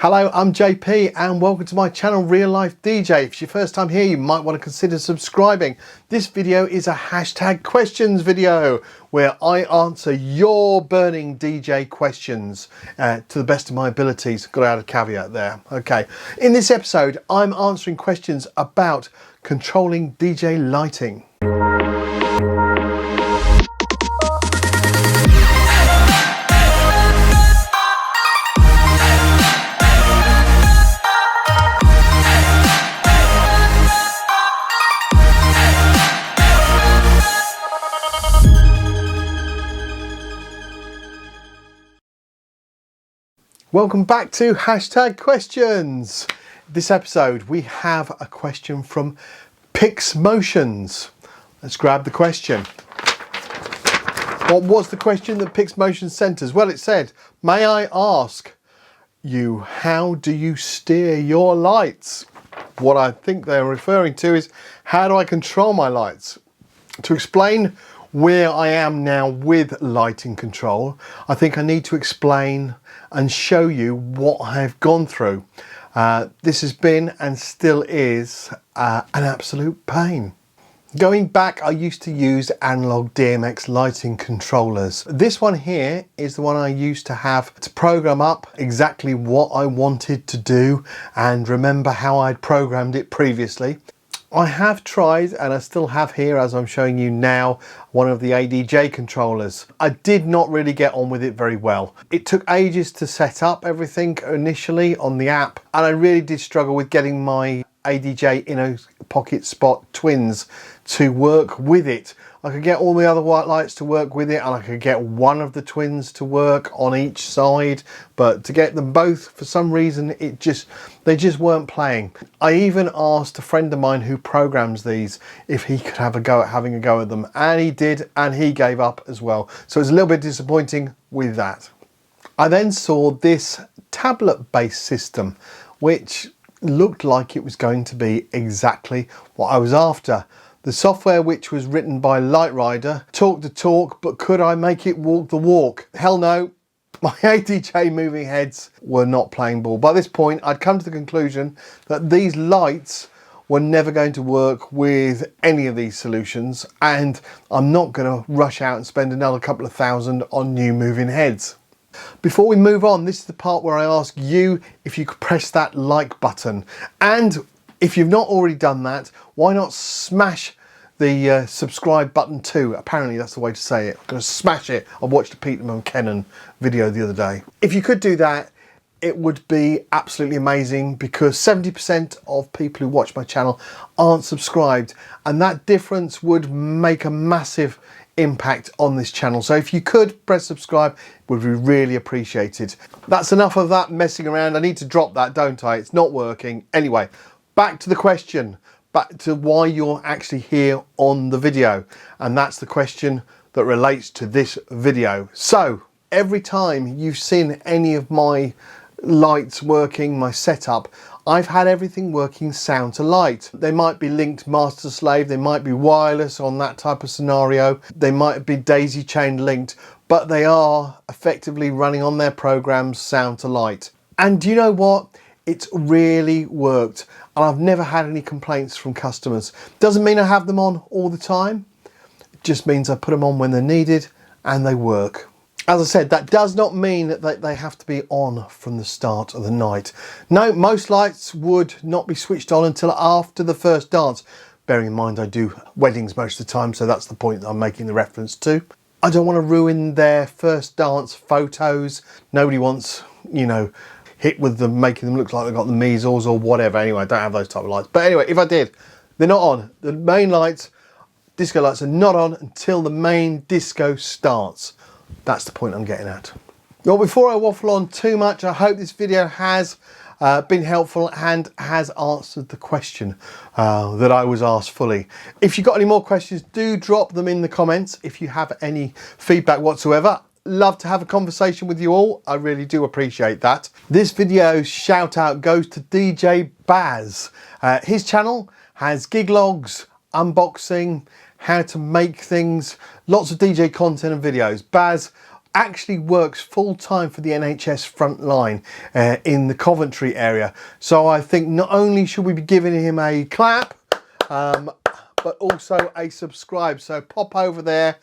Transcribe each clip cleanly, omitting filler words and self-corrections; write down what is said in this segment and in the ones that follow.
Hello, I'm JP and welcome to my channel Real Life DJ. If it's your first time here, you might want to consider subscribing. This video is a hashtag questions video where I answer your burning DJ questions to the best of my abilities. Got to add a caveat there. Okay, in this episode, I'm answering questions about controlling DJ lighting. Welcome back to hashtag questions. This episode we have a question from Pix Motions. Let's grab the question. What was the question that Pix Motions sent us? Well, it said, may I ask you, how do you steer your lights? What I think they're referring to is, how do I control my lights? To explain where I am now with lighting control, I think I need to explain and show you what I've gone through. This has been and still is an absolute pain. Going back, I used to use analog DMX lighting controllers. This one here is the one I used to have to program up exactly what I wanted to do and remember how I'd programmed it previously. I have tried, and I still have here as I'm showing you now, one of the ADJ controllers. I did not really get on with it very well. It took ages to set up everything initially on the app, and I really did struggle with getting my ADJ Inno Pocket Spot twins to work with it. I could get all the other white lights to work with it, and I could get one of the twins to work on each side, but to get them both, for some reason, they just weren't playing. I even asked a friend of mine who programs these if he could have a go at having a go at them, and he did, and he gave up as well. So it's a little bit disappointing with that. I then saw this tablet-based system, which looked like it was going to be exactly what I was after. The software, which was written by Light Rider, talked the talk, but could I make it walk the walk? Hell no. My ADJ moving heads were not playing ball. By this point, I'd come to the conclusion that these lights were never going to work with any of these solutions, and I'm not going to rush out and spend another couple of thousand on new moving heads. Before we move on, this is the part where I ask you if you could press that like button, and if you've not already done that, why not smash the subscribe button too? Apparently that's the way to say it. I'm going to smash it. I watched a Peterman Canon video the other day. If you could do that, it would be absolutely amazing, because 70% of people who watch my channel aren't subscribed, and that difference would make a massive impact on this channel. So if you could press subscribe, it would be really appreciated. That's enough of that messing around. I need to drop that, don't I? It's not working. Anyway, back to the question, back to why you're actually here on the video. And that's the question that relates to this video. So every time you've seen any of my lights working, my setup, I've had everything working sound to light. They might be linked master to slave, they might be wireless on that type of scenario, they might be daisy chain linked, but they are effectively running on their programs sound to light. And do you know what? It's really worked, and I've never had any complaints from customers. Doesn't mean I have them on all the time, it just means I put them on when they're needed and they work. As I said, that does not mean that they have to be on from the start of the night. No, most lights would not be switched on until after the first dance. Bearing in mind I do weddings most of the time, so that's the point that I'm making the reference to. I don't want to ruin their first dance photos. Nobody wants, you know, hit with them, making them look like they've got the measles or whatever. Anyway, I don't have those type of lights. But anyway, if I did, they're not on. The main lights, disco lights, are not on until the main disco starts. That's the point I'm getting at. Well, before I waffle on too much, I hope this video has been helpful and has answered the question that I was asked fully. If you've got any more questions, do drop them in the comments. If you have any feedback whatsoever, love to have a conversation with you all. I really do appreciate that. This video's shout out goes to DJ Baz. His channel has gig logs, unboxing, how to make things, lots of DJ content and videos. Baz, actually works full time for the NHS frontline in the Coventry area. So I think not only should we be giving him a clap, but also a subscribe. So pop over there,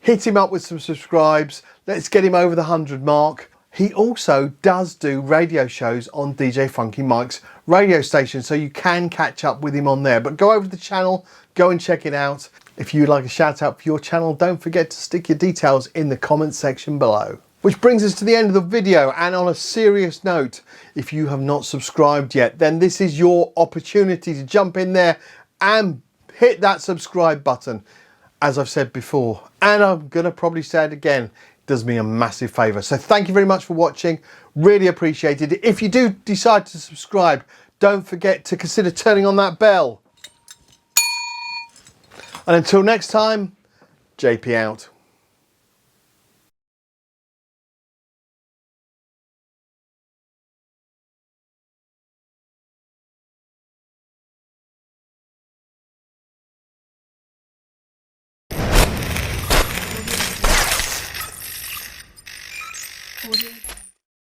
hit him up with some subscribes. Let's get him over the 100 mark. He also does do radio shows on DJ Funky Mike's radio station, so you can catch up with him on there. But go over to the channel, go and check it out. If you'd like a shout out for your channel, don't forget to stick your details in the comment section below. Which brings us to the end of the video, and on a serious note, if you have not subscribed yet, then this is your opportunity to jump in there and hit that subscribe button, as I've said before, and I'm gonna probably say it again. Does me a massive favour. So thank you very much for watching. Really appreciate it. If you do decide to subscribe, don't forget to consider turning on that bell. And until next time, JP out. Audio.